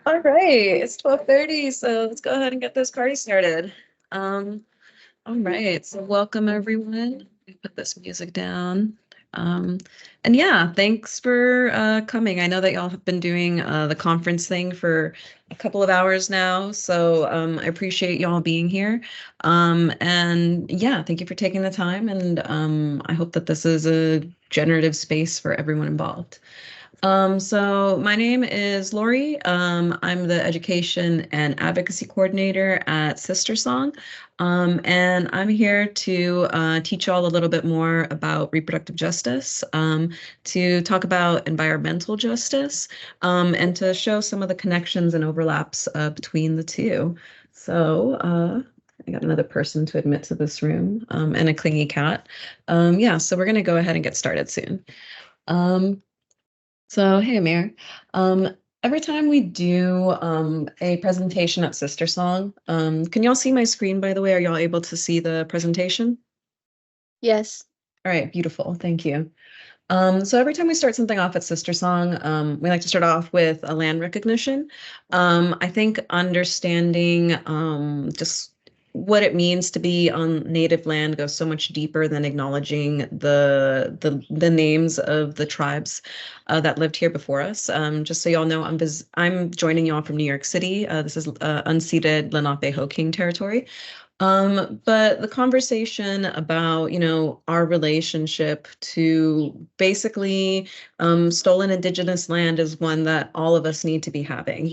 All right, it's 12:30, so let's go ahead and get this party started. Um, all right, so welcome everyone. Let me put this music down. Um, and yeah, thanks for coming. I know that y'all have been doing the conference thing for a couple of hours now, so I appreciate y'all being here. And yeah, thank you for taking the time, and I hope that this is a generative space for everyone involved. So my name is Lori. I'm the education and advocacy coordinator at Sister Song. And I'm here to teach y'all a little bit more about reproductive justice, to talk about environmental justice, and to show some of the connections and overlaps between the two. So I got another person to admit to this room, and a clingy cat. Yeah, so we're going to go ahead and get started soon. Um, so, hey, Amir. Um, every time we do a presentation at Sister Song, can y'all see my screen, by the way? Are y'all able to see the presentation? Yes. All right, beautiful. Thank you. So every time we start something off at Sister Song, we like to start off with a land recognition. I think understanding just what it means to be on native land goes so much deeper than acknowledging the names of the tribes that lived here before us. Just so y'all know, I'm joining y'all from New York City. This is unceded Lenape-Hoking territory. But the conversation about, our relationship to basically stolen indigenous land is one that all of us need to be having.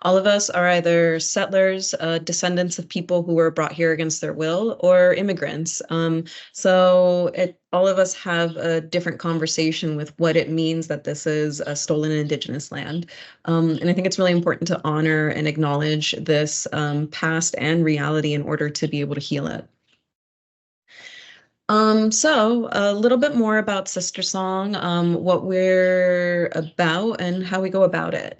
All of us are either settlers, descendants of people who were brought here against their will, or immigrants. All of us have a different conversation with what it means that this is a stolen indigenous land. And I think it's really important to honor and acknowledge this past and reality in order to be able to heal it. So a little bit more about Sister Song, what we're about and how we go about it.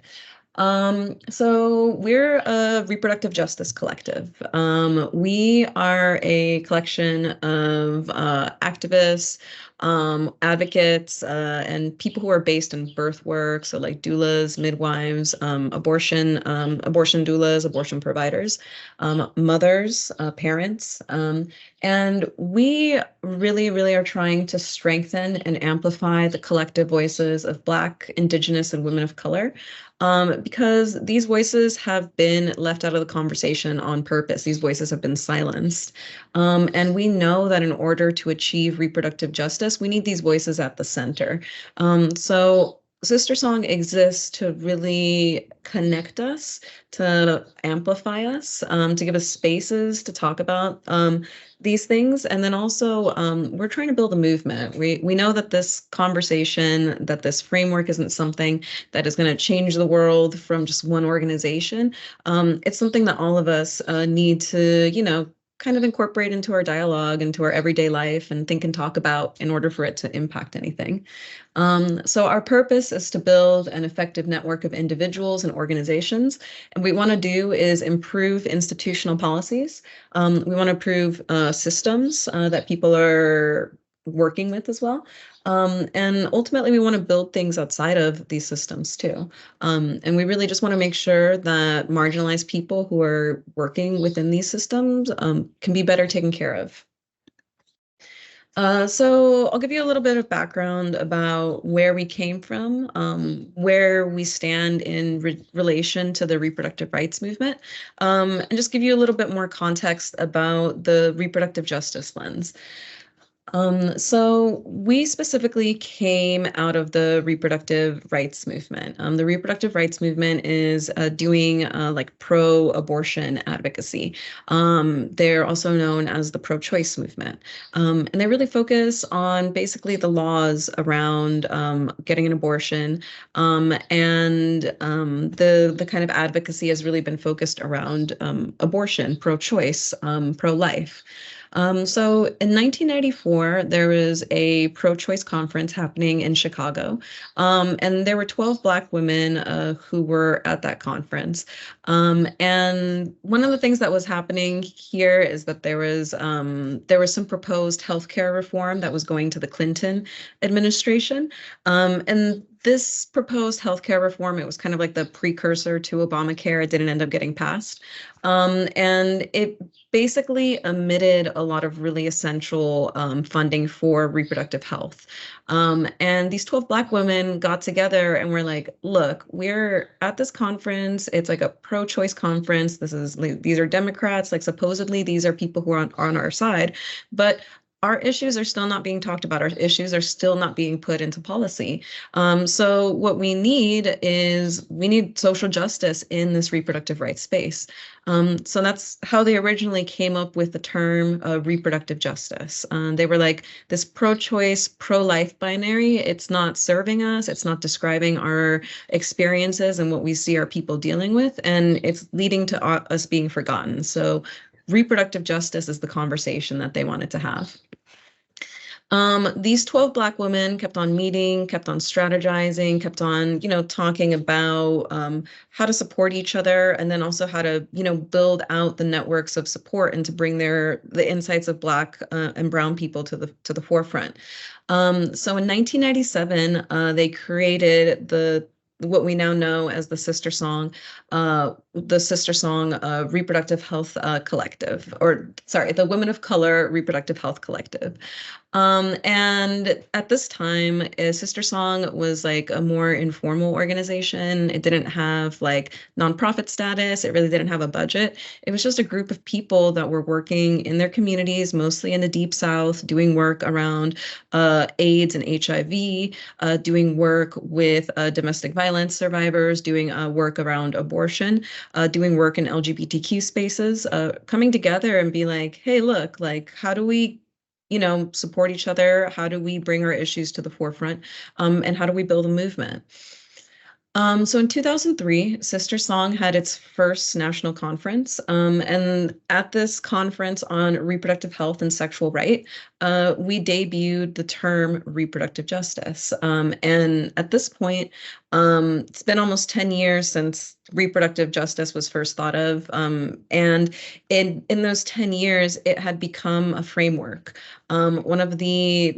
So we're a reproductive justice collective. We are a collection of activists, advocates, and people who are based in birth work, so like doulas, midwives, abortion doulas, abortion providers, mothers, parents, and we really, really are trying to strengthen and amplify the collective voices of Black, Indigenous, and women of color, because these voices have been left out of the conversation on purpose. These voices have been silenced. And we know that in order to achieve reproductive justice, we need these voices at the center. So Sister Song exists to really connect us, to amplify us, to give us spaces to talk about these things. And then also, we're trying to build a movement. We know that this conversation, that this framework isn't something that is going to change the world from just one organization. It's something that all of us need to, kind of incorporate into our dialogue, into our everyday life, and think and talk about in order for it to impact anything. So our purpose is to build an effective network of individuals and organizations. And what we want to do is improve institutional policies. We want to improve systems that people are working with as well. And ultimately, we want to build things outside of these systems too. And we really just want to make sure that marginalized people who are working within these systems can be better taken care of. So I'll give you a little bit of background about where we came from, where we stand in relation to the reproductive rights movement, and just give you a little bit more context about the reproductive justice lens. So we specifically came out of the reproductive rights movement. The reproductive rights movement is doing like pro-abortion advocacy. They're also known as the pro-choice movement. And they really focus on basically the laws around getting an abortion. And the kind of advocacy has really been focused around abortion, pro-choice, pro-life. So in 1994, there was a pro-choice conference happening in Chicago, and there were 12 Black women who were at that conference. And one of the things that was happening here is that there was some proposed healthcare reform that was going to the Clinton administration, and this proposed healthcare reform, it was kind of like the precursor to Obamacare. It didn't end up getting passed. And it basically omitted a lot of really essential funding for reproductive health. And these 12 Black women got together and were like, look, we're at this conference. It's like a pro-choice conference. These are Democrats. Like supposedly these are people who are on our side. But our issues are still not being talked about. Our issues are still not being put into policy. So what we need social justice in this reproductive rights space. So that's how they originally came up with the term reproductive justice. They were like this pro-choice, pro-life binary. It's not serving us. It's not describing our experiences and what we see our people dealing with, and it's leading to us being forgotten. So reproductive justice is the conversation that they wanted to have. These 12 Black women kept on meeting, kept on strategizing, kept on, talking about how to support each other, and then also how to, build out the networks of support and to bring the insights of Black and Brown people to the forefront. So in 1997, they created what we now know as the Sister Song Reproductive Health Collective, or sorry, the Women of Color Reproductive Health Collective. And at this time, Sister Song was like a more informal organization. It didn't have like nonprofit status. It really didn't have a budget. It was just a group of people that were working in their communities, mostly in the Deep South, doing work around AIDS and HIV, doing work with domestic violence survivors, doing work around abortion, doing work in LGBTQ spaces, coming together and be like, hey, look, like, how do we support each other? How do we bring our issues to the forefront? And how do we build a movement? So in 2003, Sister Song had its first national conference. And at this conference on reproductive health and sexual right, we debuted the term reproductive justice. And at this point, it's been almost 10 years since reproductive justice was first thought of. And in those 10 years, it had become a framework. One of the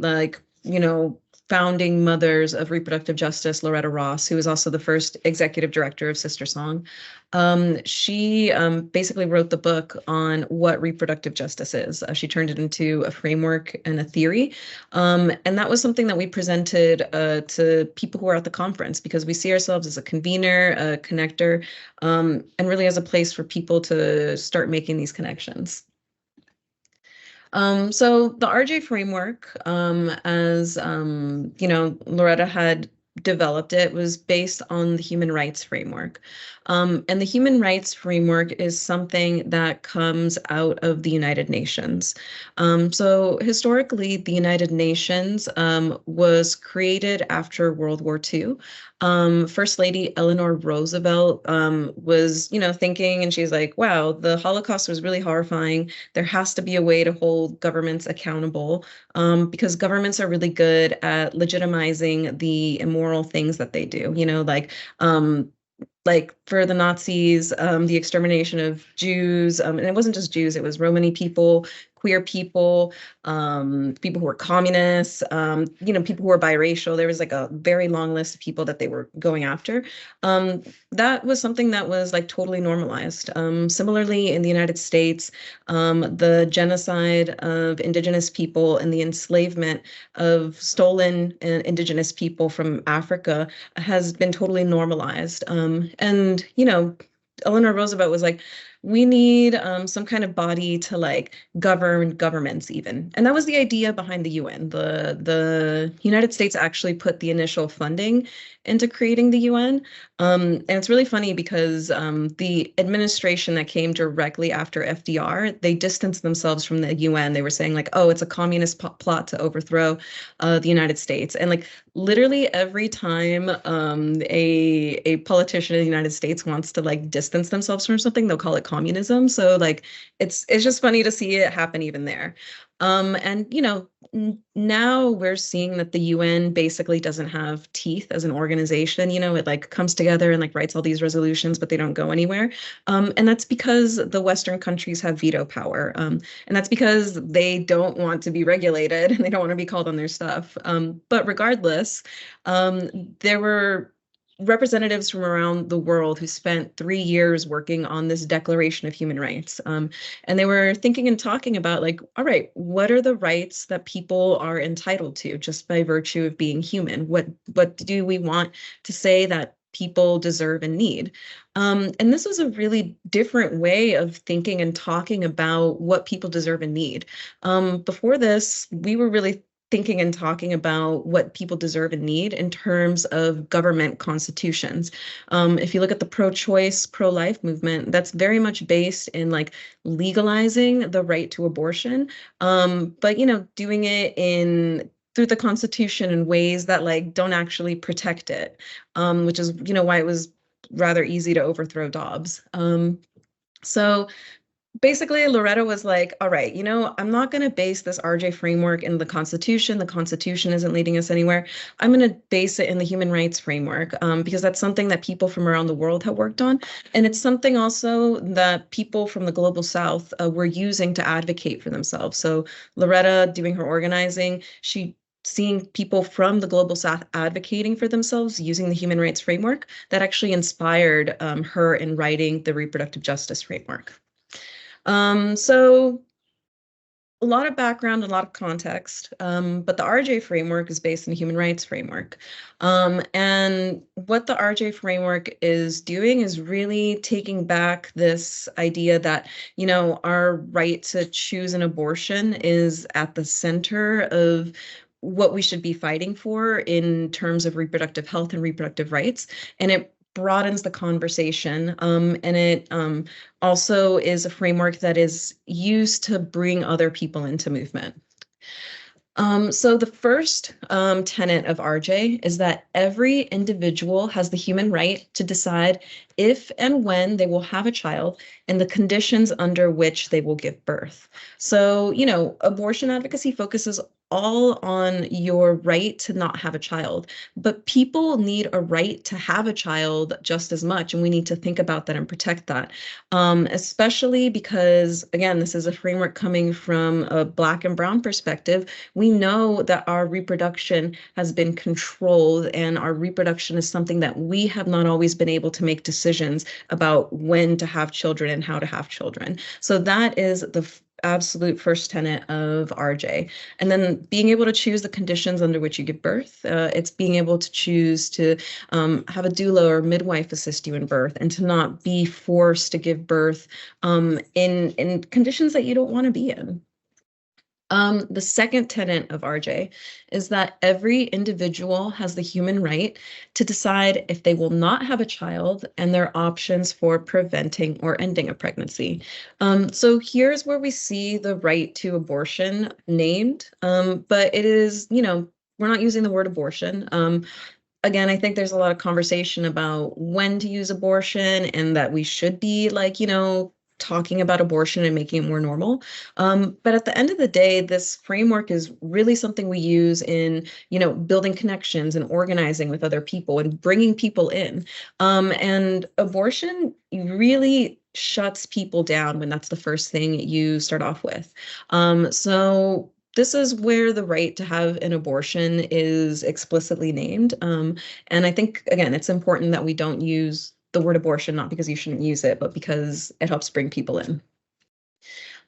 founding mothers of reproductive justice, Loretta Ross, who was also the first executive director of Sister Song. She basically wrote the book on what reproductive justice is. She turned it into a framework and a theory. And that was something that we presented to people who are at the conference, because we see ourselves as a convener, a connector, and really as a place for people to start making these connections. So the RJ framework, as Loretta had developed it, was based on the human rights framework. And the human rights framework is something that comes out of the United Nations. So historically, the United Nations was created after World War II. First Lady Eleanor Roosevelt was, thinking, and she's like, wow, the Holocaust was really horrifying. There has to be a way to hold governments accountable, because governments are really good at legitimizing the immoral things that they do, like for the Nazis, the extermination of Jews, and it wasn't just Jews, it was Romani people, queer people, people who were communists, people who were biracial. There was like a very long list of people that they were going after. That was something that was like totally normalized. Similarly, in the United States, the genocide of Indigenous people and the enslavement of stolen Indigenous people from Africa has been totally normalized. And Eleanor Roosevelt was like, we need some kind of body to like govern governments even. And that was the idea behind the UN. The United States actually put the initial funding into creating the UN. And it's really funny because the administration that came directly after FDR, they distanced themselves from the UN. They were saying like, oh, it's a communist plot to overthrow the United States. And like literally every time a politician in the United States wants to like distance themselves from something, they'll call it communism. So like it's just funny to see it happen even there. And, now we're seeing that the UN basically doesn't have teeth as an organization. It like comes together and like writes all these resolutions, but they don't go anywhere. And that's because the Western countries have veto power. And that's because they don't want to be regulated and they don't want to be called on their stuff. But regardless, there were representatives from around the world who spent 3 years working on this Declaration of Human Rights. And they were thinking and talking about, like, all right, what are the rights that people are entitled to just by virtue of being human? What do we want to say that people deserve and need? And this was a really different way of thinking and talking about what people deserve and need. Before this, we were really thinking and talking about what people deserve and need in terms of government constitutions. If you look at the pro-choice, pro-life movement, that's very much based in like legalizing the right to abortion, but doing it in through the Constitution in ways that like don't actually protect it, which is why it was rather easy to overthrow Dobbs. So basically, Loretta was like, all right, I'm not going to base this RJ framework in the Constitution. The Constitution isn't leading us anywhere. I'm going to base it in the human rights framework, because that's something that people from around the world have worked on. And it's something also that people from the global South were using to advocate for themselves. So Loretta doing her organizing, she seeing people from the global South advocating for themselves using the human rights framework that actually inspired her in writing the reproductive justice framework. So a lot of background, a lot of context, but the RJ framework is based in the human rights framework. And what the RJ framework is doing is really taking back this idea that, our right to choose an abortion is at the center of what we should be fighting for in terms of reproductive health and reproductive rights. And it broadens the conversation, and it also is a framework that is used to bring other people into movement. So the first tenet of RJ is that every individual has the human right to decide if and when they will have a child and the conditions under which they will give birth. So, abortion advocacy focuses all on your right to not have a child, but people need a right to have a child just as much, and we need to think about that and protect that, especially because, again, this is a framework coming from a Black and Brown perspective. We know that our reproduction has been controlled, and our reproduction is something that we have not always been able to make decisions about when to have children and how to have children. So that is the absolute first tenet of RJ. And then being able to choose the conditions under which you give birth. It's being able to choose to have a doula or midwife assist you in birth, and to not be forced to give birth in conditions that you don't want to be in. The second tenet of RJ is that every individual has the human right to decide if they will not have a child and their options for preventing or ending a pregnancy. So here's where we see the right to abortion named, but it is, we're not using the word abortion. Again, I think there's a lot of conversation about when to use abortion and that we should be like, talking about abortion and making it more normal. But at the end of the day, this framework is really something we use in, building connections and organizing with other people and bringing people in. And abortion really shuts people down when that's the first thing you start off with. So this is where the right to have an abortion is explicitly named. And I think, again, it's important that we don't use the word abortion, not because you shouldn't use it, but because it helps bring people in.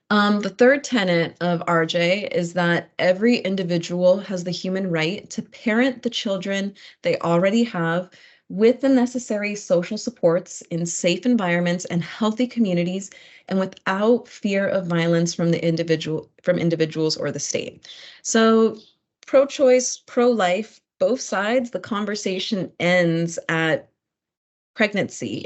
The third tenet of RJ is that every individual has the human right to parent the children they already have with the necessary social supports in safe environments and healthy communities, and without fear of violence from individuals or the state. So pro-choice, pro-life, both sides, the conversation ends at pregnancy.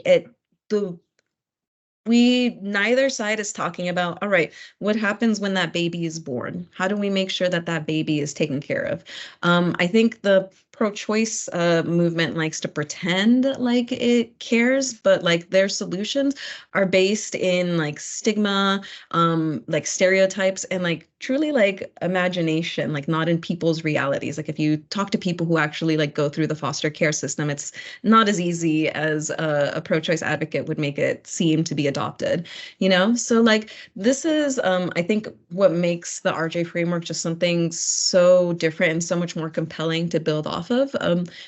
Neither side is talking about, all right, what happens when that baby is born? How do we make sure that that baby is taken care of? I think the pro-choice movement likes to pretend like it cares, but like their solutions are based in like stigma, like stereotypes, and like truly like imagination, like not in people's realities. Like if you talk to people who actually like go through the foster care system, it's not as easy as a pro-choice advocate would make it seem to be adopted, you know? So like this is, I think, what makes the RJ framework just something so different and so much more compelling to build off of.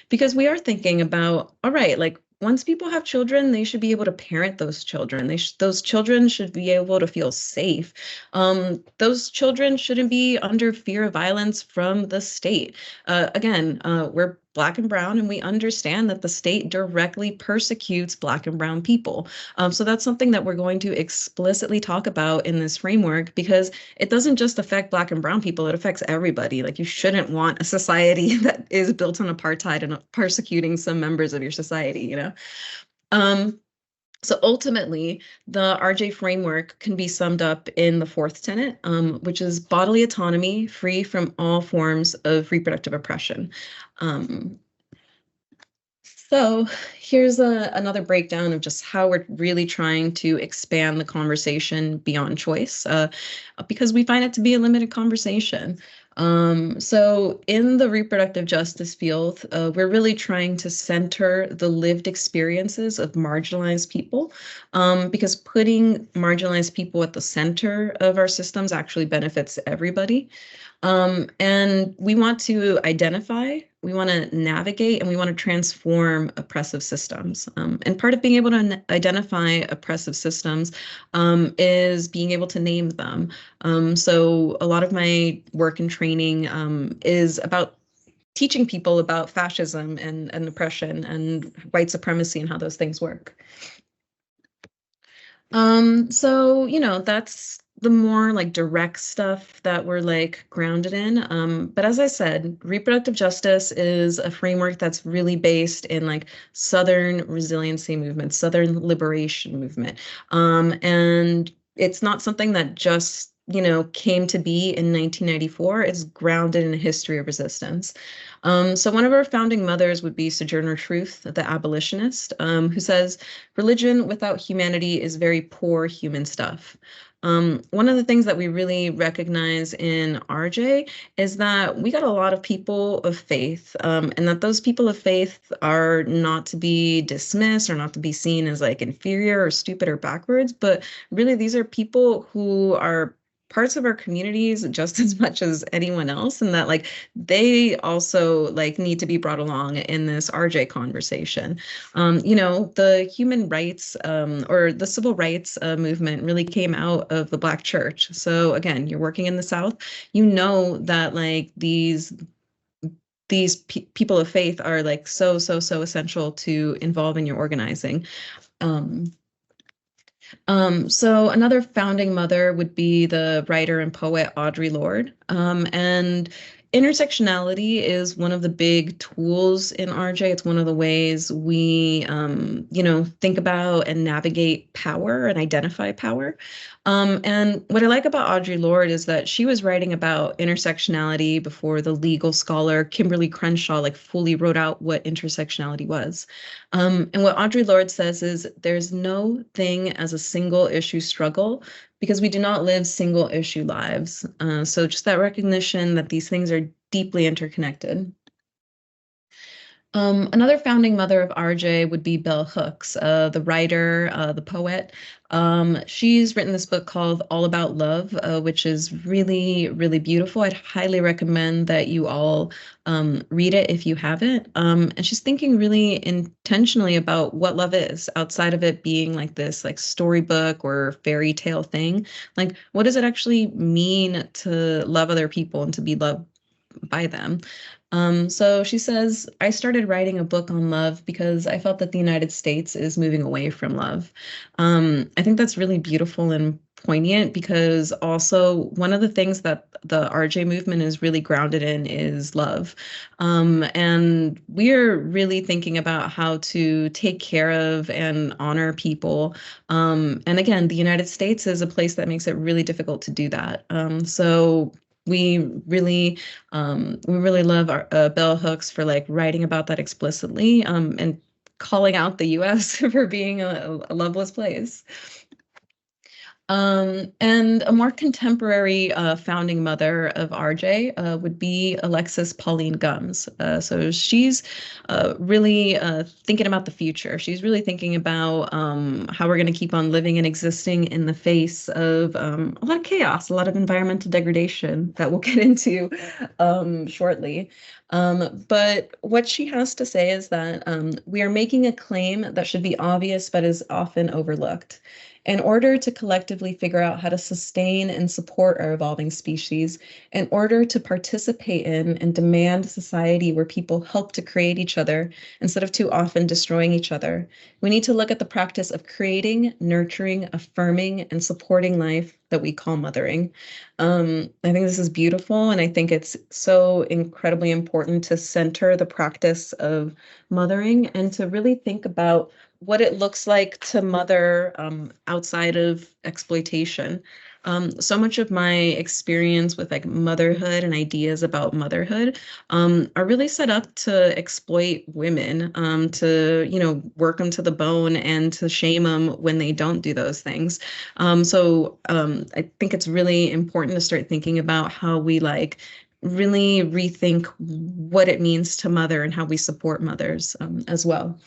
Because we are thinking about, all right, like once people have children, they should be able to parent those children. Those children should be able to feel safe. Those children shouldn't be under fear of violence from the state. Again, we're Black and brown, and we understand that the state directly persecutes Black and brown people. So that's something that we're going to explicitly talk about in this framework because it doesn't just affect Black and brown people, it affects everybody. Like you shouldn't want a society that is built on apartheid and persecuting some members of your society, you know? Um, so ultimately, the RJ framework can be summed up in the fourth tenet, which is bodily autonomy free from all forms of reproductive oppression. Um, so here's another breakdown of just how we're really trying to expand the conversation beyond choice, because we find it to be a limited conversation. So in the reproductive justice field, we're really trying to center the lived experiences of marginalized people, because putting marginalized people at the center of our systems actually benefits everybody. And we want to identify, we want to navigate, and we want to transform oppressive systems. And part of being able to identify oppressive systems is being able to name them. So a lot of my work and training is about teaching people about fascism and oppression and white supremacy and how those things work. So, you know, that's the more like direct stuff that we're like grounded in. But as I said, reproductive justice is a framework that's really based in like Southern resiliency movement, Southern liberation movement. And it's not something that just, you know, came to be in 1994. It's grounded in a history of resistance. So one of our founding mothers would be Sojourner Truth, the abolitionist, who says, religion without humanity is very poor human stuff. One of the things that we really recognize in RJ is that we got a lot of people of faith, and that those people of faith are not to be dismissed or not to be seen as like inferior or stupid or backwards, but really these are people who are parts of our communities just as much as anyone else, and that like they also like need to be brought along in this RJ conversation. You know, the human rights or the civil rights movement really came out of the Black church. So again, you're working in the South, you know that like these people of faith are like so essential to involve in your organizing. Um, so another founding mother would be the writer and poet Audre Lorde. And intersectionality is one of the big tools in RJ. It's one of the ways we, you know, think about and navigate power and identify power. And what I like about Audre Lorde is that she was writing about intersectionality before the legal scholar Kimberly Crenshaw like fully wrote out what intersectionality was. And what Audre Lorde says is there's no thing as a single issue struggle because we do not live single issue lives. So just that recognition that these things are deeply interconnected. Another founding mother of RJ would be Bell Hooks, the writer, the poet. She's written this book called All About Love, which is really, really beautiful. I'd highly recommend that you all read it if you haven't. And she's thinking really intentionally about what love is outside of it being like this like storybook or fairy tale thing. Like, what does it actually mean to love other people and to be loved by them? So she says, I started writing a book on love because I felt that the United States is moving away from love. I think that's really beautiful and poignant because also one of the things that the RJ movement is really grounded in is love. And we're really thinking about how to take care of and honor people. And again, the United States is a place that makes it really difficult to do that. So we really love our bell hooks for like writing about that explicitly, and calling out the US for being a loveless place. And a more contemporary founding mother of RJ would be Alexis Pauline Gumbs. So she's really thinking about the future. She's really thinking about how we're going to keep on living and existing in the face of a lot of chaos, a lot of environmental degradation that we'll get into shortly. But what she has to say is that we are making a claim that should be obvious but is often overlooked. In order to collectively figure out how to sustain and support our evolving species, in order to participate in and demand a society where people help to create each other instead of too often destroying each other, we need to look at the practice of creating, nurturing, affirming, and supporting life that we call mothering. I think this is beautiful, and I think it's so incredibly important to center the practice of mothering and to really think about what it looks like to mother outside of exploitation. So much of my experience with like motherhood and ideas about motherhood are really set up to exploit women, to, work them to the bone and to shame them when they don't do those things. I think it's really important to start thinking about how we like really rethink what it means to mother and how we support mothers as well.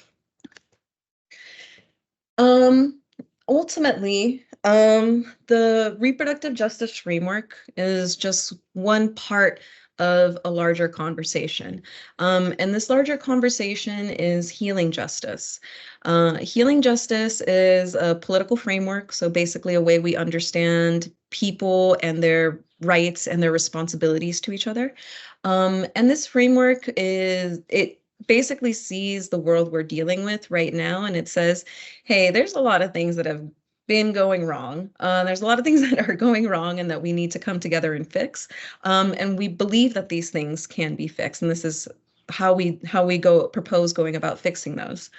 Um, Ultimately, the reproductive justice framework is just one part of a larger conversation. And this larger conversation is healing justice. Healing justice is a political framework, so basically a way we understand people and their rights and their responsibilities to each other. And this framework it basically sees the world we're dealing with right now, and it says, hey, there's a lot of things that have been going wrong. There's a lot of things that are going wrong and that we need to come together and fix. And we believe that these things can be fixed. And this is how we go propose going about fixing those.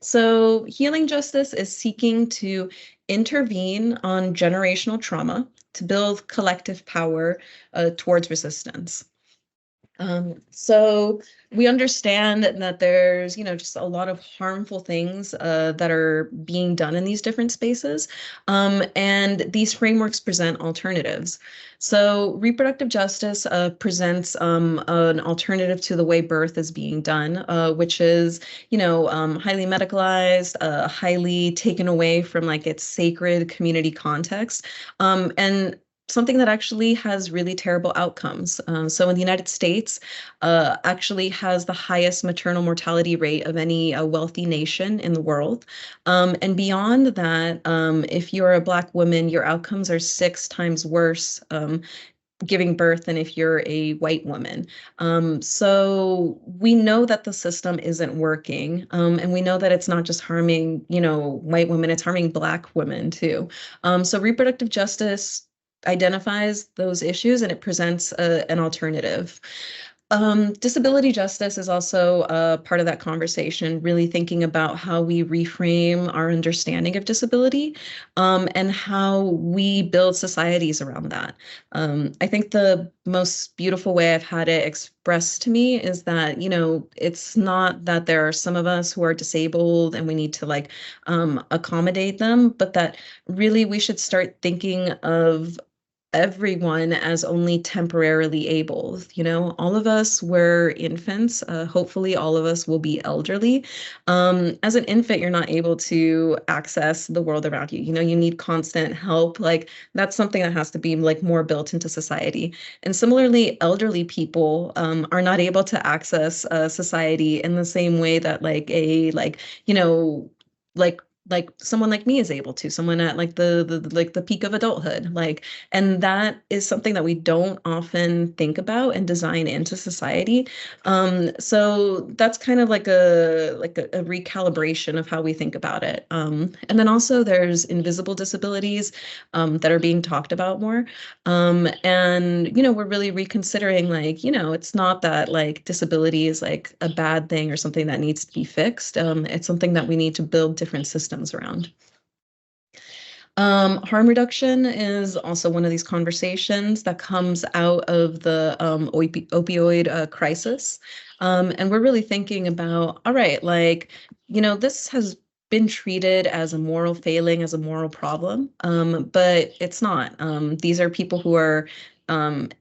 So healing justice is seeking to intervene on generational trauma to build collective power towards resistance. So we understand that there's, just a lot of harmful things that are being done in these different spaces. And these frameworks present alternatives. So reproductive justice presents an alternative to the way birth is being done, which is, highly medicalized, highly taken away from like its sacred community context. And something that actually has really terrible outcomes. So in the United States, actually has the highest maternal mortality rate of any wealthy nation in the world. And beyond that, if you're a Black woman, your outcomes are 6 times worse giving birth than if you're a white woman. So we know that the system isn't working, and we know that it's not just harming, white women, it's harming Black women too. So reproductive justice identifies those issues and it presents an alternative. Disability justice is also a part of that conversation, really thinking about how we reframe our understanding of disability, and how we build societies around that. I think the most beautiful way I've had it expressed to me is that, it's not that there are some of us who are disabled and we need to like accommodate them, but that really we should start thinking of everyone as only temporarily able. All of us were infants. Hopefully, all of us will be elderly. As an infant, you're not able to access the world around you. You need constant help. Like that's something that has to be like more built into society. And similarly, elderly people are not able to access society in the same way that like like someone like me is able to, someone at like the peak of adulthood, like, and that is something that we don't often think about and design into society. So that's kind of like a recalibration of how we think about it. And then also there's invisible disabilities that are being talked about more. And we're really reconsidering, like, it's not that like disability is like a bad thing or something that needs to be fixed. It's something that we need to build different systems around. Harm reduction is also one of these conversations that comes out of the opioid crisis. And we're really thinking about, all right, like, this has been treated as a moral failing, as a moral problem, but it's not. These are people who are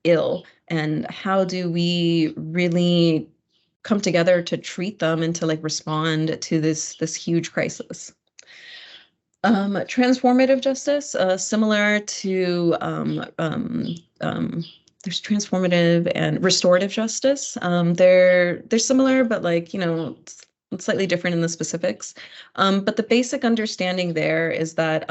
ill, and how do we really come together to treat them and to like respond to this huge crisis? Transformative justice, similar to there's transformative and restorative justice. They're similar, but like it's slightly different in the specifics. But the basic understanding there is that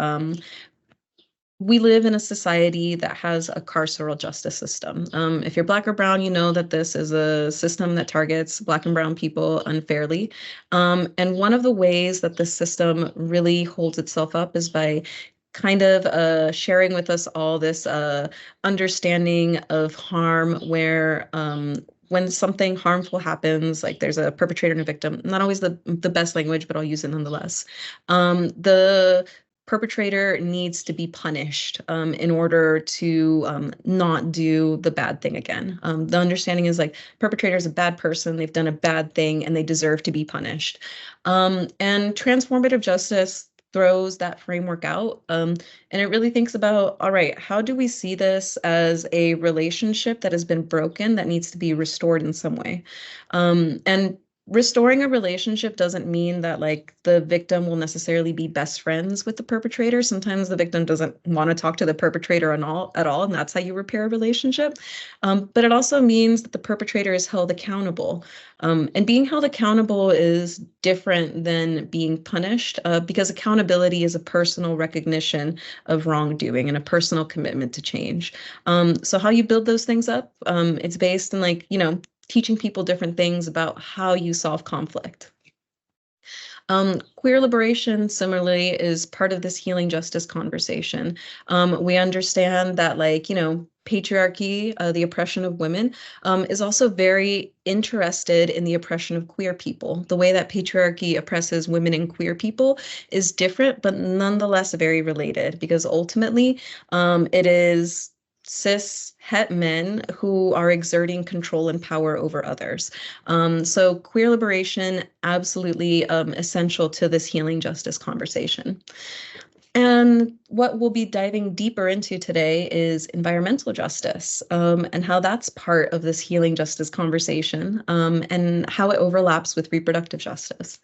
we live in a society that has a carceral justice system. If you're Black or brown, you know that this is a system that targets Black and brown people unfairly. And one of the ways that this system really holds itself up is by kind of sharing with us all this understanding of harm where when something harmful happens, like there's a perpetrator and a victim, not always the best language, but I'll use it nonetheless. The perpetrator needs to be punished in order to not do the bad thing again. The understanding is like perpetrator is a bad person, they've done a bad thing, and they deserve to be punished. And transformative justice throws that framework out. And it really thinks about, all right, how do we see this as a relationship that has been broken that needs to be restored in some way? And restoring a relationship doesn't mean that like the victim will necessarily be best friends with the perpetrator. Sometimes the victim doesn't want to talk to the perpetrator at all, and that's how you repair a relationship. But it also means that the perpetrator is held accountable. And being held accountable is different than being punished because accountability is a personal recognition of wrongdoing and a personal commitment to change. So how you build those things up, it's based in like, teaching people different things about how you solve conflict. Queer liberation, similarly, is part of this healing justice conversation. We understand that, like, patriarchy, the oppression of women, is also very interested in the oppression of queer people. The way that patriarchy oppresses women and queer people is different, but nonetheless very related, because ultimately it is cis het men who are exerting control and power over others. So queer liberation, absolutely essential to this healing justice conversation. And what we'll be diving deeper into today is environmental justice and how that's part of this healing justice conversation and how it overlaps with reproductive justice.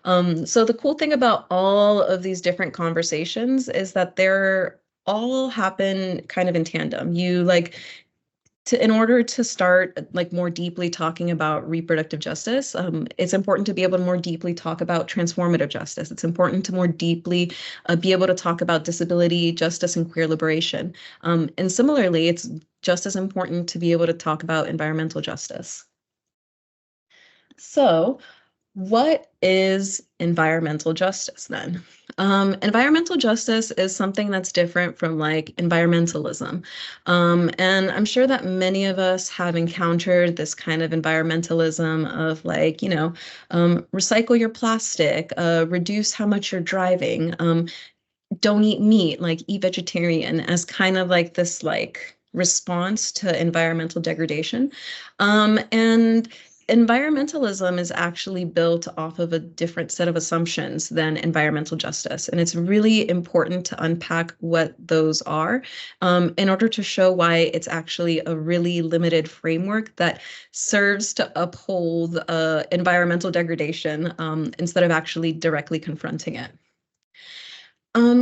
So the cool thing about all of these different conversations is that they're all happen kind of in tandem. In order to start like more deeply talking about reproductive justice, it's important to be able to more deeply talk about transformative justice. It's important to more deeply be able to talk about disability justice and queer liberation. And similarly, it's just as important to be able to talk about environmental justice. So, what is environmental justice then? Environmental justice is something that's different from like environmentalism. And I'm sure that many of us have encountered this kind of environmentalism of like, recycle your plastic, reduce how much you're driving, don't eat meat, like eat vegetarian as kind of like this like response to environmental degradation. And environmentalism is actually built off of a different set of assumptions than environmental justice. And it's really important to unpack what those are in order to show why it's actually a really limited framework that serves to uphold environmental degradation instead of actually directly confronting it.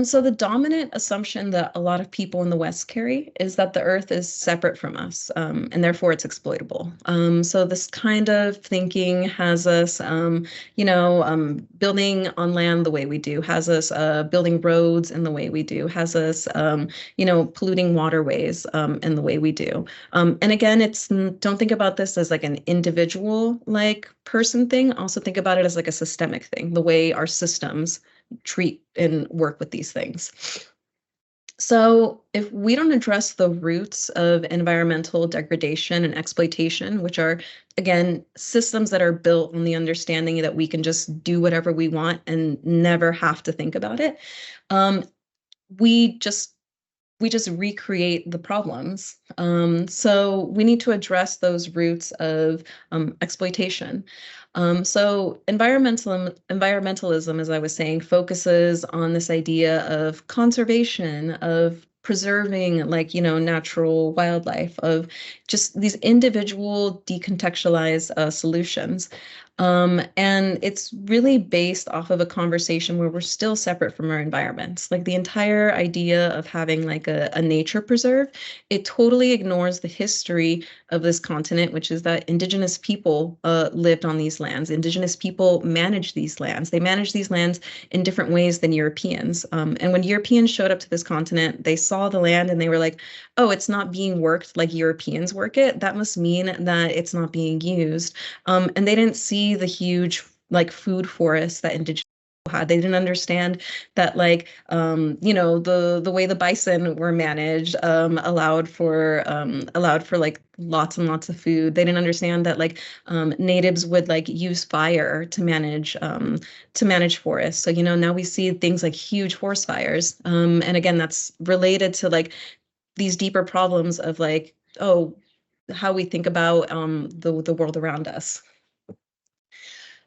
So the dominant assumption that a lot of people in the West carry is that the Earth is separate from us, and therefore it's exploitable. So this kind of thinking has us, building on land the way we do, has us building roads in the way we do, has us, polluting waterways in the way we do. And again, don't think about this as like an individual like person thing. Also think about it as like a systemic thing, the way our systems treat and work with these things. So if we don't address the roots of environmental degradation and exploitation, which are, again, systems that are built on the understanding that we can just do whatever we want and never have to think about it, we just we just recreate the problems. So we need to address those roots of exploitation. So environmentalism, as I was saying, focuses on this idea of conservation, of preserving, like, natural wildlife, of just these individual decontextualized solutions. And it's really based off of a conversation where we're still separate from our environments. Like the entire idea of having like a nature preserve, it totally ignores the history of this continent, which is that indigenous people lived on these lands. Indigenous people manage these lands. They manage these lands in different ways than Europeans. And when Europeans showed up to this continent, they saw the land and they were like, oh, it's not being worked like Europeans work it. That must mean that it's not being used. And they didn't see the huge like food forests that indigenous people had. They didn't understand that like the way the bison were managed allowed for like lots and lots of food. They didn't understand that like natives would like use fire to manage forests. So now we see things like huge forest fires. And again, that's related to like these deeper problems of like, oh, how we think about the world around us.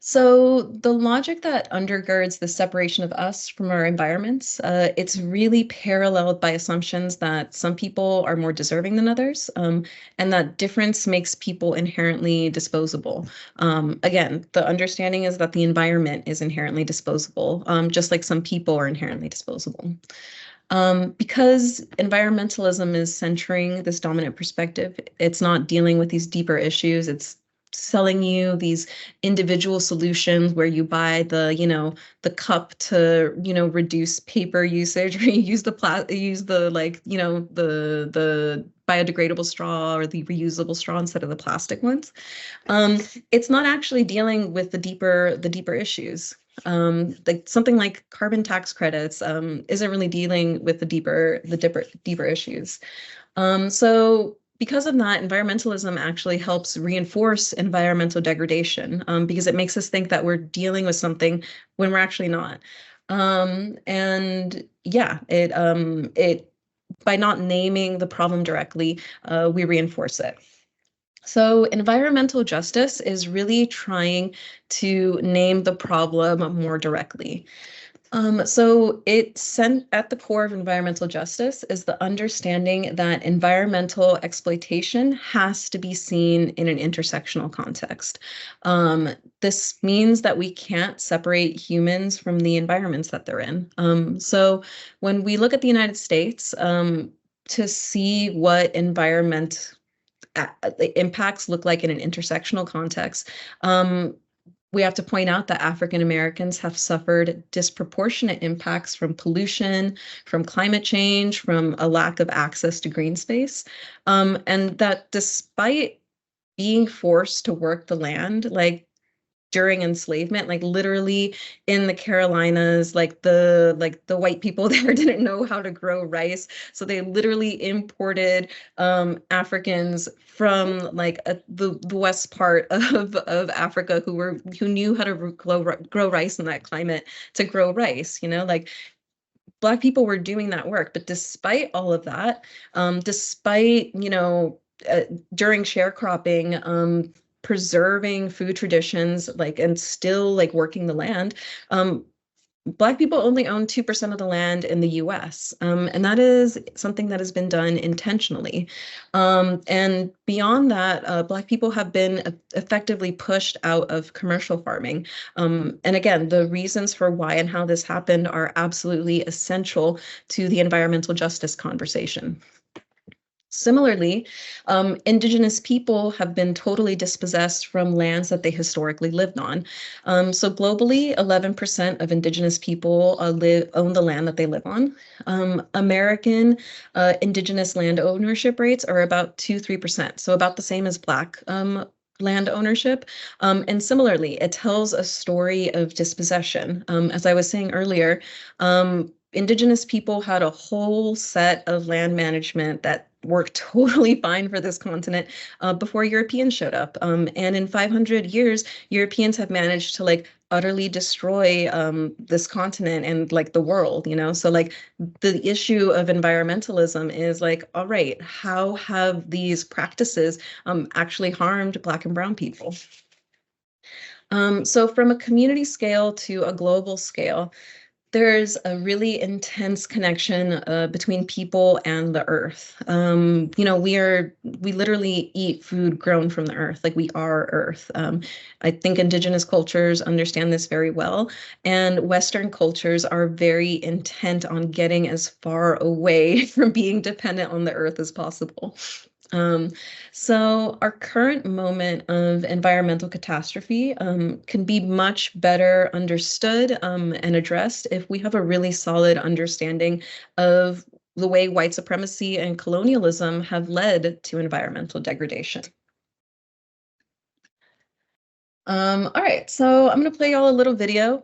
So the logic that undergirds the separation of us from our environments, it's really paralleled by assumptions that some people are more deserving than others, and that difference makes people inherently disposable. Again, the understanding is that the environment is inherently disposable, just like some people are inherently disposable. Because environmentalism is centering this dominant perspective, it's not dealing with these deeper issues. It's selling you these individual solutions where you buy the cup to reduce paper usage, or you use the like the biodegradable straw or the reusable straw instead of the plastic ones. um, it's not actually dealing with the deeper issues. Like something like carbon tax credits isn't really dealing with the deeper issues. So because of that, environmentalism actually helps reinforce environmental degradation, because it makes us think that we're dealing with something when we're actually not. And yeah, it by not naming the problem directly, we reinforce it. So environmental justice is really trying to name the problem more directly. So it sent at the core of environmental justice is the understanding that environmental exploitation has to be seen in an intersectional context. This means that we can't separate humans from the environments that they're in. So when we look at the United States, to see what the impacts look like in an intersectional context, we have to point out that African Americans have suffered disproportionate impacts from pollution, from climate change, from a lack of access to green space. And that despite being forced to work the land, like during enslavement, like literally in the Carolinas, like the white people there didn't know how to grow rice, so they literally imported Africans from like the west part of Africa who knew how to grow rice in that climate to grow rice. Like Black people were doing that work, but despite all of that, despite uh, during sharecropping, preserving food traditions, like and still like working the land, um, Black people only own 2% of the land in the US. And that is something that has been done intentionally. And beyond that, Black people have been effectively pushed out of commercial farming. And again, the reasons for why and how this happened are absolutely essential to the environmental justice conversation. Similarly, Indigenous people have been totally dispossessed from lands that they historically lived on. So globally, 11% of Indigenous people own the land that they live on. American Indigenous land ownership rates are about 2-3%, so about the same as Black land ownership. And similarly, it tells a story of dispossession. As I was saying earlier, Indigenous people had a whole set of land management that worked totally fine for this continent before Europeans showed up. And in 500 years, Europeans have managed to like utterly destroy this continent and like the world, you know? So like the issue of environmentalism is like, all right, how have these practices actually harmed Black and Brown people? So from a community scale to a global scale, there's a really intense connection between people and the earth. You know, we literally eat food grown from the earth, like we are earth. I think indigenous cultures understand this very well, and Western cultures are very intent on getting as far away from being dependent on the earth as possible. Um, so our current moment of environmental catastrophe can be much better understood and addressed if we have a really solid understanding of the way white supremacy and colonialism have led to environmental degradation. All right, so I'm gonna play y'all a little video.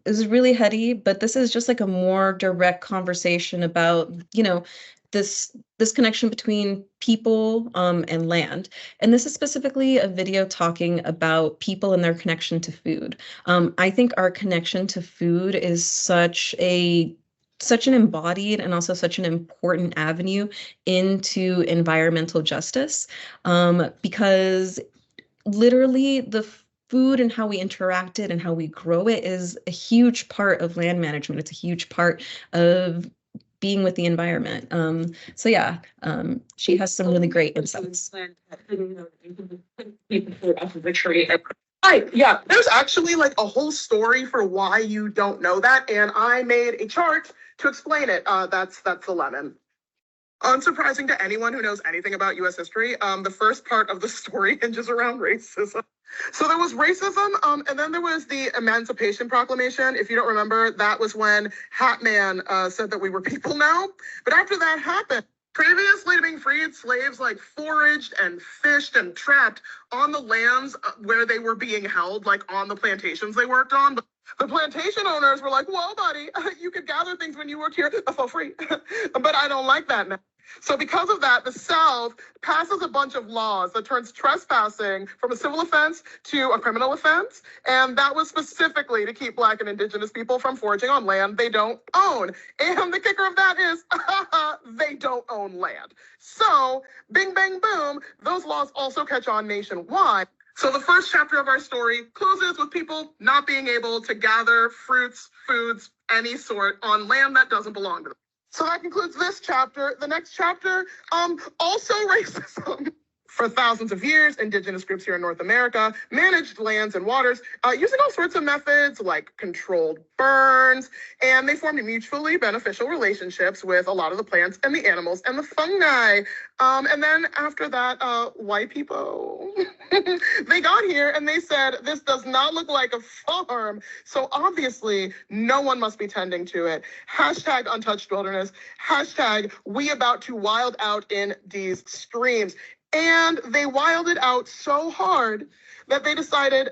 This is really heady, but this is just like a more direct conversation about, you know, this connection between people and land. And this is specifically a video talking about people and their connection to food. I think our connection to food is such an embodied and also such an important avenue into environmental justice because literally the food and how we interact it and how we grow it is a huge part of land management. It's a huge part of being with the environment. So yeah, she has some really great insights. Right, yeah, there's actually like a whole story for why you don't know that, and I made a chart to explain it. That's the lemon. Unsurprising to anyone who knows anything about US history, the first part of the story hinges around racism. So there was racism, and then there was the Emancipation Proclamation. If you don't remember, that was when Hat Man said that we were people now. But after that happened, previously to being freed, slaves like foraged and fished and trapped on the lands where they were being held, like on the plantations they worked on. But the plantation owners were like, "Whoa, buddy, you could gather things when you worked here for free." But I don't like that now. So because of that, the South passes a bunch of laws that turns trespassing from a civil offense to a criminal offense. And that was specifically to keep Black and Indigenous people from foraging on land they don't own. And the kicker of that is they don't own land. So bing, bang, boom, those laws also catch on nationwide. So the first chapter of our story closes with people not being able to gather fruits, foods, any sort on land that doesn't belong to them. So that concludes this chapter. The next chapter, also racism. For thousands of years, indigenous groups here in North America managed lands and waters using all sorts of methods like controlled burns, and they formed mutually beneficial relationships with a lot of the plants and the animals and the fungi. And then after that, white people, they got here and they said, this does not look like a farm. So obviously, no one must be tending to it. Hashtag untouched wilderness. Hashtag we about to wild out in these streams. And they wilded out so hard that they decided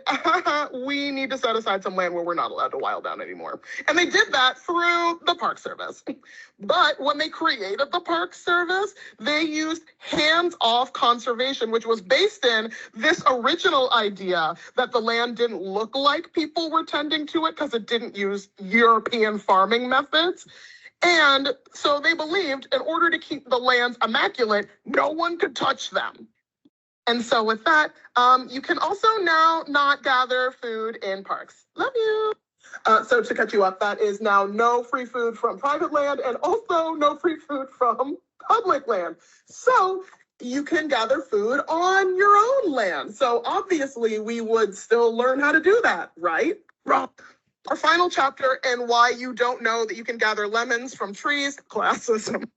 we need to set aside some land where we're not allowed to wild out anymore. And they did that through the Park Service. But when they created the Park Service, they used hands-off conservation, which was based in this original idea that the land didn't look like people were tending to it because it didn't use European farming methods. And so they believed in order to keep the lands immaculate, no one could touch them. And so with that, you can also now not gather food in parks. Love you. So to catch you up, that is now no free food from private land and also no free food from public land. So you can gather food on your own land. So obviously we would still learn how to do that, right? Wrong. Our final chapter and why you don't know that you can gather lemons from trees, classism.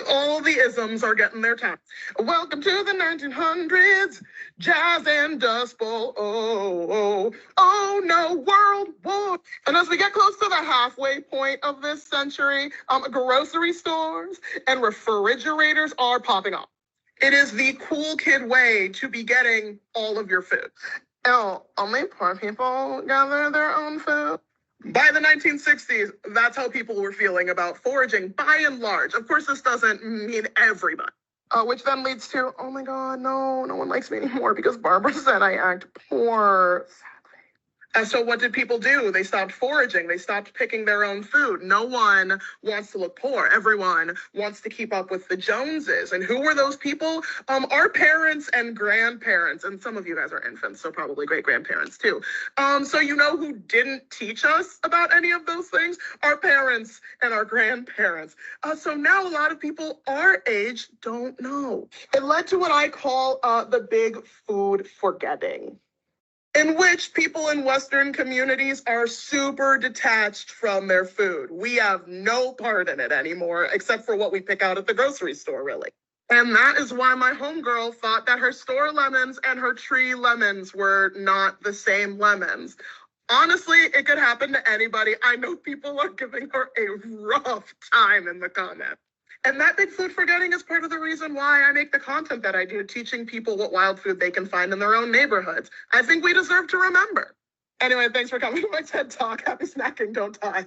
All the isms are getting their time. Welcome to the 1900s, jazz and dust bowl. Oh no, world war. And as we get close to the halfway point of this century, grocery stores and refrigerators are popping up. It is the cool kid way to be getting all of your food. Oh, only poor people gather their own food. By the 1960s, that's how people were feeling about foraging, by and large. Of course, this doesn't mean everybody. Which then leads to, oh my God, no one likes me anymore because Barbara said I act poor. And so what did people do? They stopped foraging. They stopped picking their own food. No one wants to look poor. Everyone wants to keep up with the Joneses. And who were those people? Our parents and grandparents. And some of you guys are infants, so probably great-grandparents too. So you know who didn't teach us about any of those things? Our parents and our grandparents. So now a lot of people our age don't know. It led to what I call the big food forgetting, in which people in Western communities are super detached from their food. We have no part in it anymore, except for what we pick out at the grocery store, really. And that is why my homegirl thought that her store lemons and her tree lemons were not the same lemons. Honestly, it could happen to anybody. I know people are giving her a rough time in the comments. And that big food forgetting is part of the reason why I make the content that I do, teaching people what wild food they can find in their own neighborhoods. I think we deserve to remember. Anyway, thanks for coming to my TED Talk. Happy snacking, don't die.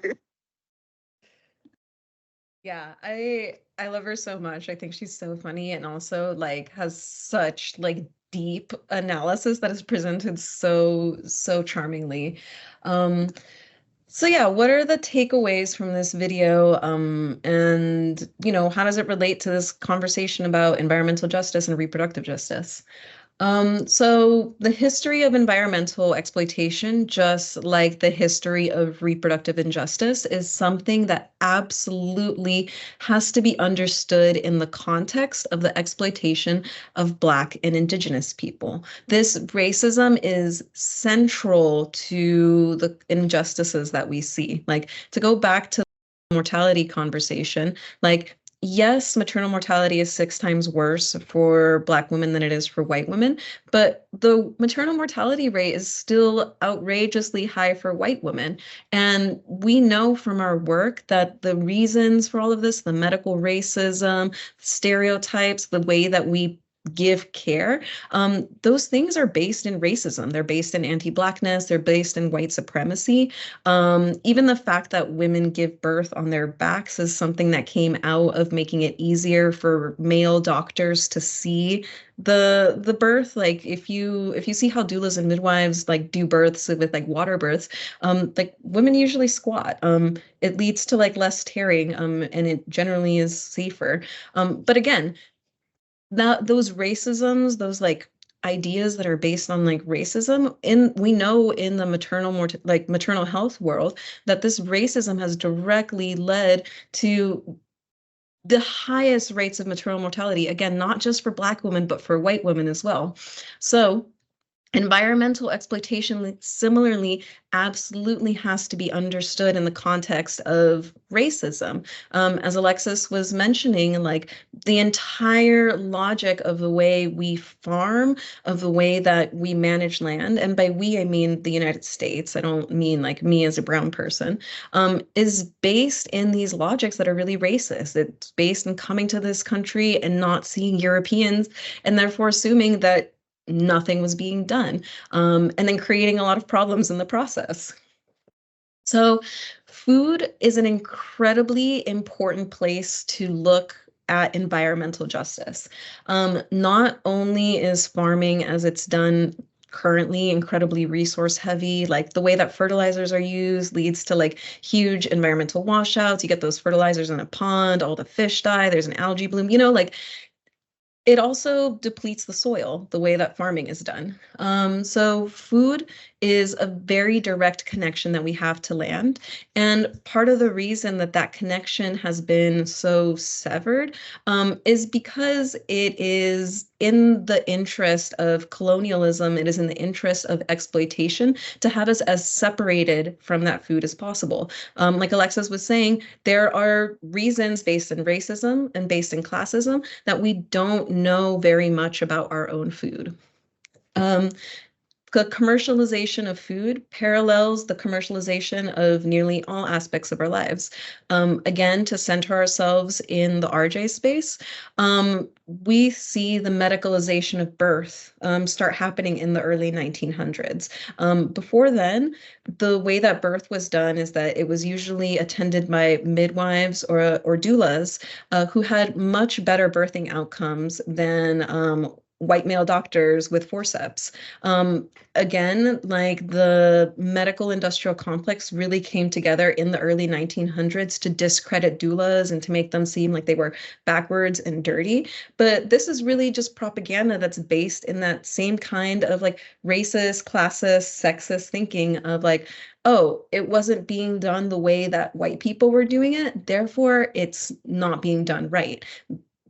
Yeah, I love her so much. I think she's so funny and also like has such like deep analysis that is presented so charmingly. Um, so yeah, what are the takeaways from this video? And how does it relate to this conversation about environmental justice and reproductive justice? So the history of environmental exploitation, just like the history of reproductive injustice, is something that absolutely has to be understood in the context of the exploitation of Black and Indigenous people. This racism is central to the injustices that we see. Like, to go back to the mortality conversation, like, yes, maternal mortality is 6 times worse for Black women than it is for white women, but the maternal mortality rate is still outrageously high for white women. And we know from our work that the reasons for all of this, the medical racism, stereotypes, the way that we give care, those things are based in racism. They're based in anti-Blackness. They're based in white supremacy. Even the fact that women give birth on their backs is something that came out of making it easier for male doctors to see the birth. Like if you see how doulas and midwives like do births with like water births, like women usually squat. It leads to like less tearing, and it generally is safer. But again, those racisms, those like ideas that are based on like racism, we know in the maternal health world that this racism has directly led to the highest rates of maternal mortality, again, not just for Black women, but for white women as well. So environmental exploitation similarly absolutely has to be understood in the context of racism. As Alexis was mentioning, like the entire logic of the way we farm, of the way that we manage land, and by we, I mean the United States, I don't mean like me as a brown person, is based in these logics that are really racist. It's based in coming to this country and not seeing Europeans, and therefore assuming that nothing was being done, and then creating a lot of problems in the process. So food is an incredibly important place to look at environmental justice. Not only is farming as it's done currently incredibly resource heavy, like the way that fertilizers are used leads to like huge environmental washouts. You get those fertilizers in a pond, all the fish die, there's an algae bloom, like it also depletes the soil the way that farming is done. So food is a very direct connection that we have to land. And part of the reason that that connection has been so severed is because it is in the interest of colonialism, it is in the interest of exploitation to have us as separated from that food as possible. Like Alexis was saying, there are reasons based in racism and based in classism that we don't know very much about our own food. The commercialization of food parallels the commercialization of nearly all aspects of our lives. Again, to center ourselves in the RJ space, we see the medicalization of birth start happening in the early 1900s. Before then, the way that birth was done is that it was usually attended by midwives or doulas who had much better birthing outcomes than white male doctors with forceps. Again, like the medical industrial complex really came together in the early 1900s to discredit doulas and to make them seem like they were backwards and dirty. But this is really just propaganda that's based in that same kind of like racist, classist, sexist thinking of like, oh, it wasn't being done the way that white people were doing it, therefore it's not being done right.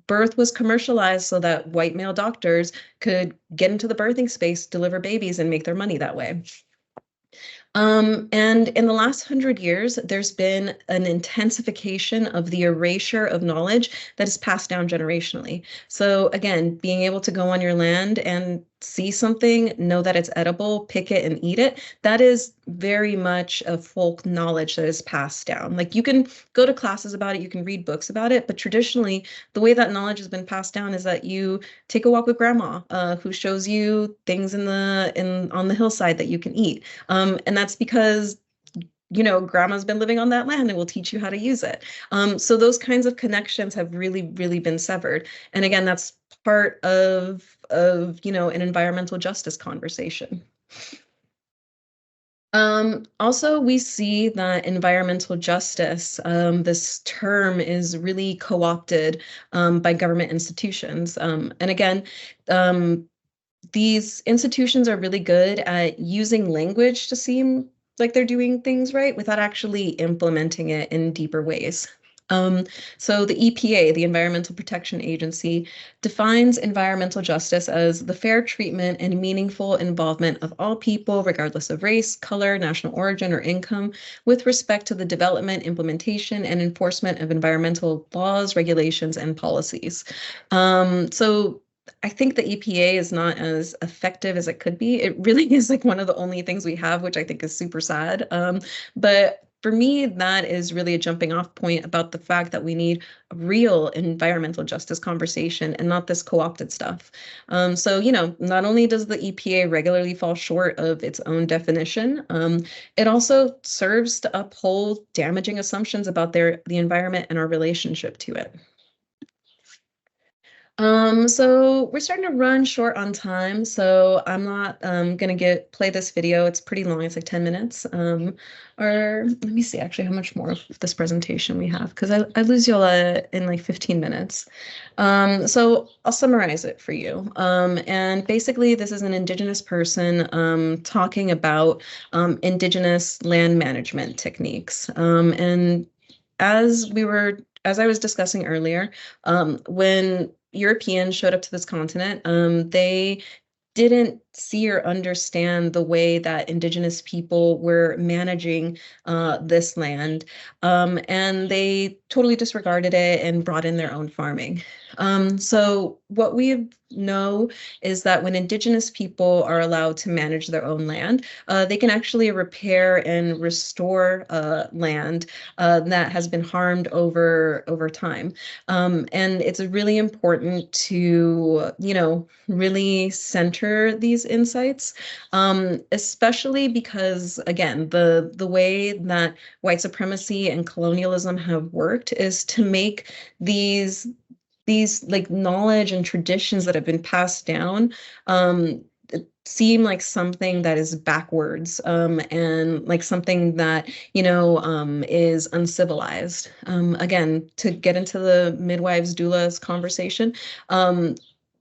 Birth was commercialized so that white male doctors could get into the birthing space, deliver babies, and make their money that way. And in the last 100 years, there's been an intensification of the erasure of knowledge that is passed down generationally. So again, being able to go on your land and see something, know that it's edible, pick it and eat it, that is very much a folk knowledge that is passed down. Like you can go to classes about it, you can read books about it, but traditionally, the way that knowledge has been passed down is that you take a walk with grandma, who shows you things on the hillside that you can eat. And that's because grandma's been living on that land and will teach you how to use it. So those kinds of connections have really, really been severed. And again, that's part of an environmental justice conversation. Also, we see that environmental justice, this term is really co-opted by government institutions. And again, these institutions are really good at using language to seem like they're doing things right without actually implementing it in deeper ways. So the EPA, the Environmental Protection Agency, defines environmental justice as the fair treatment and meaningful involvement of all people, regardless of race, color, national origin, or income, with respect to the development, implementation, and enforcement of environmental laws, regulations, and policies. So I think the EPA is not as effective as it could be. It really is like one of the only things we have, which I think is super sad. But for me, that is really a jumping off point about the fact that we need a real environmental justice conversation and not this co-opted stuff. So, not only does the EPA regularly fall short of its own definition, it also serves to uphold damaging assumptions about the environment and our relationship to it. So we're starting to run short on time, so I'm not gonna play this video. It's pretty long, it's like 10 minutes. Or let me see actually how much more of this presentation we have, because I lose y'all in like 15 minutes. So I'll summarize it for you. And basically this is an Indigenous person talking about Indigenous land management techniques. And as I was discussing earlier, when Europeans showed up to this continent, they didn't see or understand the way that Indigenous people were managing this land. And they totally disregarded it and brought in their own farming. So what we know is that when Indigenous people are allowed to manage their own land, they can actually repair and restore land that has been harmed over time. And it's really important to, really center these insights, especially because, again, the way that white supremacy and colonialism have worked is to make these like knowledge and traditions that have been passed down seem like something that is backwards, and like something that is uncivilized. Again, to get into the midwives doulas conversation,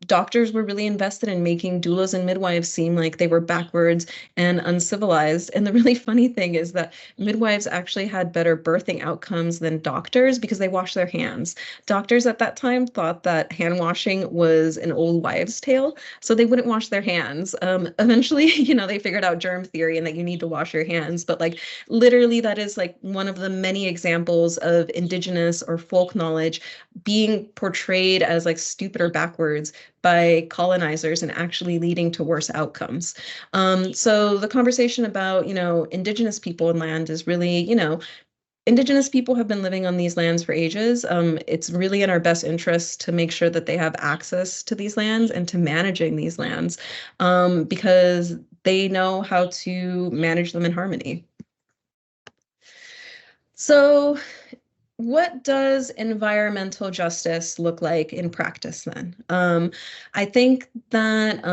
doctors were really invested in making doulas and midwives seem like they were backwards and uncivilized. And the really funny thing is that midwives actually had better birthing outcomes than doctors because they washed their hands. Doctors at that time thought that hand washing was an old wives' tale, so they wouldn't wash their hands. Eventually, they figured out germ theory and that you need to wash your hands. But like literally, that is like one of the many examples of Indigenous or folk knowledge being portrayed as like stupid or backwards by colonizers and actually leading to worse outcomes. So the conversation about, Indigenous people and land is really, Indigenous people have been living on these lands for ages. It's really in our best interest to make sure that they have access to these lands and to managing these lands, because they know how to manage them in harmony. So what does environmental justice look like in practice then? I think that,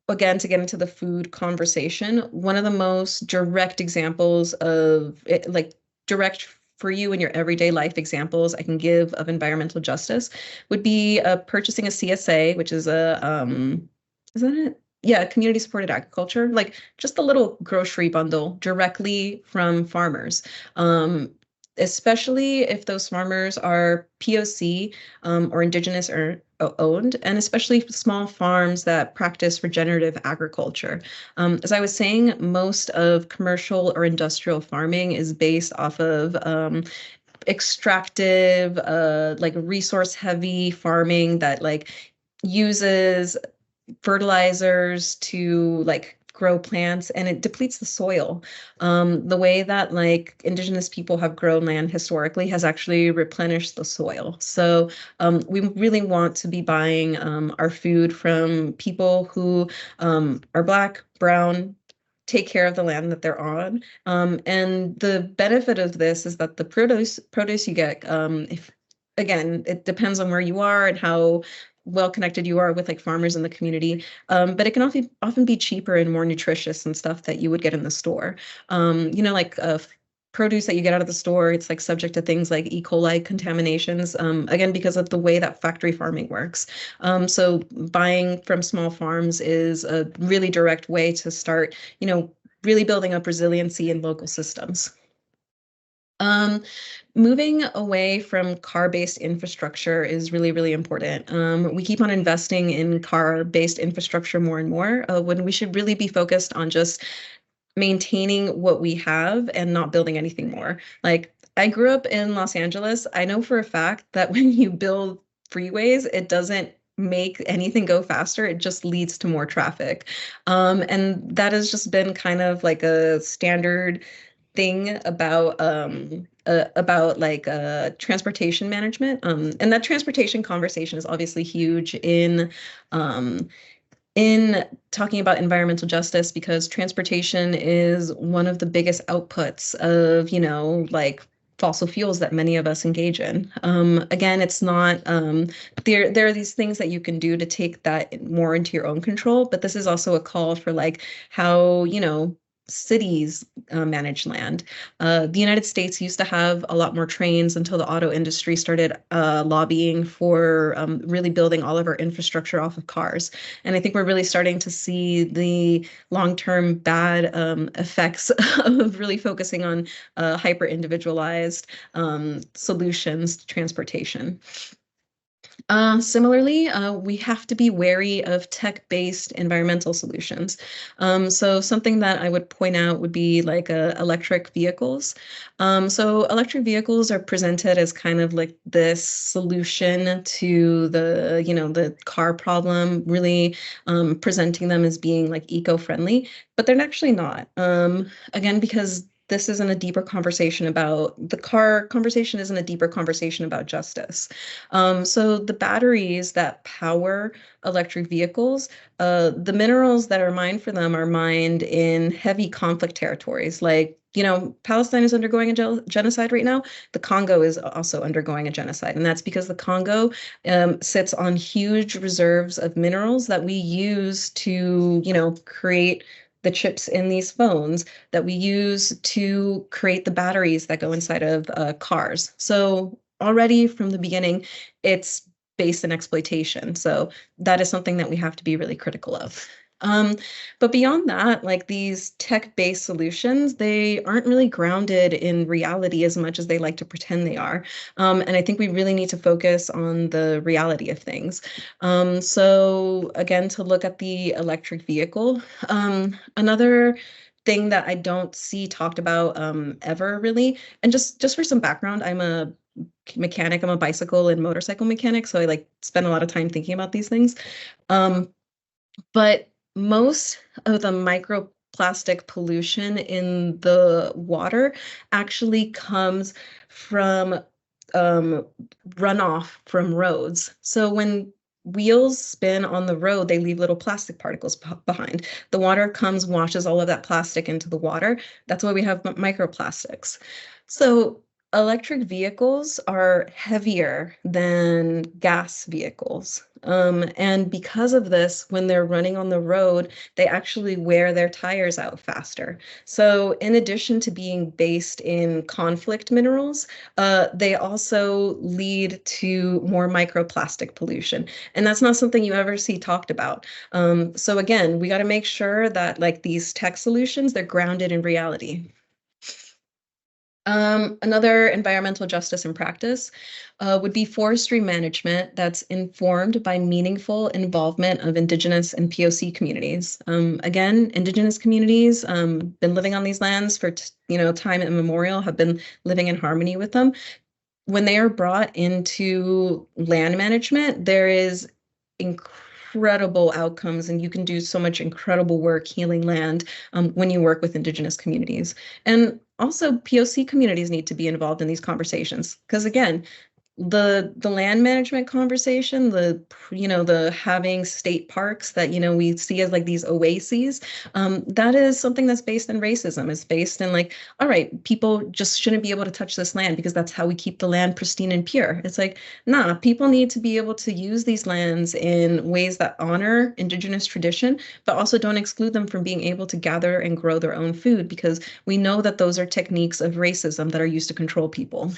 again, to get into the food conversation, one of the most direct examples of it, like direct for you in your everyday life examples I can give of environmental justice would be purchasing a CSA, which is is that it? Yeah, community supported agriculture, like just a little grocery bundle directly from farmers. Um, Especially if those farmers are POC or indigenous or owned, and especially small farms that practice regenerative agriculture. As I was saying, most of commercial or industrial farming is based off of extractive, like resource heavy farming that like uses fertilizers to like grow plants, and it depletes the soil. The way that like indigenous people have grown land historically has actually replenished the soil. So we really want to be buying our food from people who are Black, brown, take care of the land that they're on. And the benefit of this is that the produce you get, if again, it depends on where you are and how well connected you are with like farmers in the community. But it can often be cheaper and more nutritious and stuff that you would get in the store. Like produce that you get out of the store, it's like subject to things like E. coli contaminations, again, because of the way that factory farming works. So buying from small farms is a really direct way to start, really building up resiliency in local systems. Um, Moving away from car-based infrastructure is really, really important. We keep on investing in car-based infrastructure more and more, when we should really be focused on just maintaining what we have and not building anything more. Like, I grew up in Los Angeles. I know for a fact that when you build freeways, it doesn't make anything go faster. It just leads to more traffic. And that has just been kind of like a standard thing about like transportation management. And that transportation conversation is obviously huge um, in talking about environmental justice, because transportation is one of the biggest outputs of, like fossil fuels that many of us engage in. Again, it's not there are these things that you can do to take that more into your own control, but this is also a call for like how, cities manage land. The United States used to have a lot more trains until the auto industry started lobbying for really building all of our infrastructure off of cars. And I think we're really starting to see the long-term bad effects of really focusing on hyper individualized solutions to transportation. Similarly, we have to be wary of tech-based environmental solutions. So something that I would point out would be like electric vehicles. So electric vehicles are presented as kind of like this solution to the car problem, really presenting them as being like eco-friendly, but they're actually not. Again, because this isn't a deeper conversation about the car conversation isn't a deeper conversation about justice. So the batteries that power electric vehicles, the minerals that are mined for them are mined in heavy conflict territories. Like, Palestine is undergoing a genocide right now. The Congo is also undergoing a genocide. And that's because the Congo sits on huge reserves of minerals that we use to, create the chips in these phones, that we use to create the batteries that go inside of cars. So already from the beginning, it's based in exploitation. So that is something that we have to be really critical of. But beyond that, like these tech-based solutions, they aren't really grounded in reality as much as they like to pretend they are. And I think we really need to focus on the reality of things. So again, to look at the electric vehicle, another thing that I don't see talked about ever really, and just for some background, I'm a mechanic. I'm a bicycle and motorcycle mechanic, so I like spend a lot of time thinking about these things. Um, but most of the microplastic pollution in the water actually comes from runoff from roads. So when wheels spin on the road, they leave little plastic particles behind. The water comes, washes all of that plastic into the water. That's why we have microplastics. So electric vehicles are heavier than gas vehicles. And because of this, when they're running on the road, they actually wear their tires out faster. So in addition to being based in conflict minerals, they also lead to more microplastic pollution. And that's not something you ever see talked about. So again, we got to make sure that like these tech solutions, they're grounded in reality. Another environmental justice in practice would be forestry management that's informed by meaningful involvement of Indigenous and POC communities. Again, Indigenous communities been living on these lands for time immemorial, have been living in harmony with them. When they are brought into land management, there is incredible outcomes, and you can do so much incredible work healing land when you work with Indigenous communities. And also, POC communities need to be involved in these conversations because, again, the land management conversation, the having state parks that we see as like these oases, that is something that's based in racism. It's based in like, all right, people just shouldn't be able to touch this land because that's how we keep the land pristine and pure. It's like, nah, people need to be able to use these lands in ways that honor Indigenous tradition, but also don't exclude them from being able to gather and grow their own food, because we know that those are techniques of racism that are used to control people.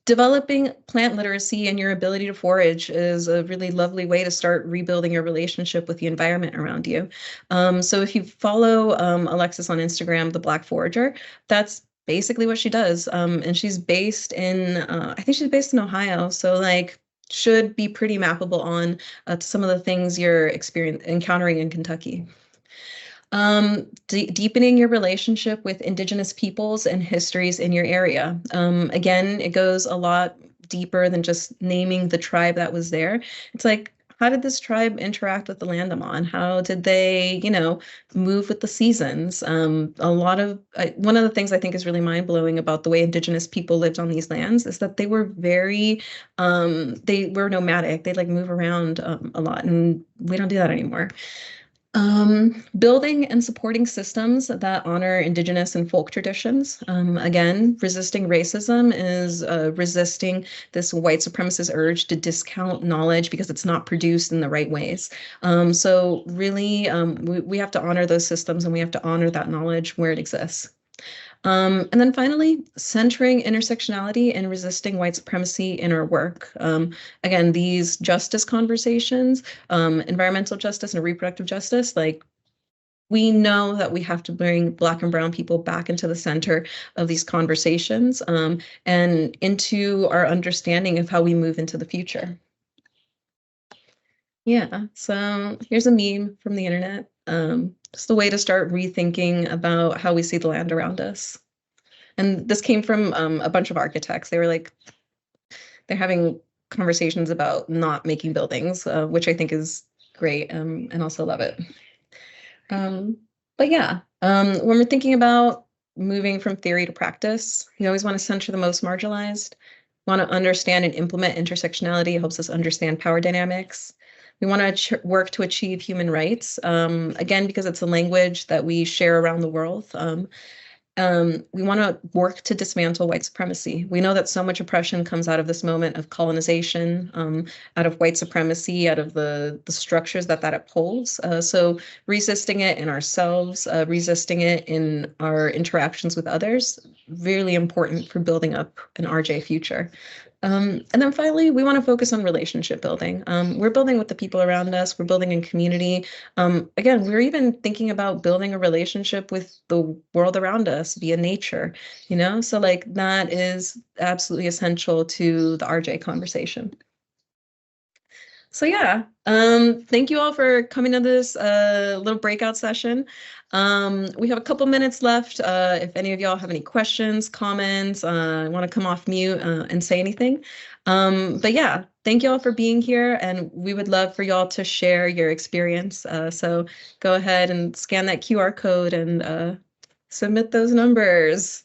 Developing plant literacy and your ability to forage is a really lovely way to start rebuilding your relationship with the environment around you. So if you follow Alexis on Instagram, the Black Forager, that's basically what she does. And she's based in, I think she's based in Ohio. So like should be pretty mappable on to some of the things you're encountering in Kentucky. Deepening your relationship with Indigenous peoples and histories in your area. Again, it goes a lot deeper than just naming the tribe that was there. It's like, how did this tribe interact with the land I'm on? How did they, move with the seasons? One of the things I think is really mind-blowing about the way Indigenous people lived on these lands is that they were they were nomadic. They'd like move around a lot, and we don't do that anymore. Building and supporting systems that honor Indigenous and folk traditions. Again, resisting racism is resisting this white supremacist urge to discount knowledge because it's not produced in the right ways. So really, we have to honor those systems, and we have to honor that knowledge where it exists. And then finally, centering intersectionality and resisting white supremacy in our work. Again, these justice conversations, environmental justice and reproductive justice, like we know that we have to bring Black and Brown people back into the center of these conversations and into our understanding of how we move into the future. Yeah, so here's a meme from the internet. Just a way to start rethinking about how we see the land around us. And this came from a bunch of architects. They were like, they're having conversations about not making buildings, which I think is great, and also love it. But yeah, when we're thinking about moving from theory to practice, you always want to center the most marginalized. Want to understand and implement intersectionality. It helps us understand power dynamics. We want to work to achieve human rights, again, because it's a language that we share around the world. We want to work to dismantle white supremacy. We know that so much oppression comes out of this moment of colonization, out of white supremacy, out of the structures that upholds. So resisting it in ourselves, resisting it in our interactions with others, really important for building up an RJ future. And then finally, we want to focus on relationship building. We're building with the people around us. We're building in community. Again, we're even thinking about building a relationship with the world around us via nature, So like that is absolutely essential to the RJ conversation. So yeah, thank you all for coming to this little breakout session. We have a couple minutes left. If any of y'all have any questions, comments, want to come off mute and say anything. But yeah, thank you all for being here, and we would love for y'all to share your experience. So go ahead and scan that QR code and submit those numbers.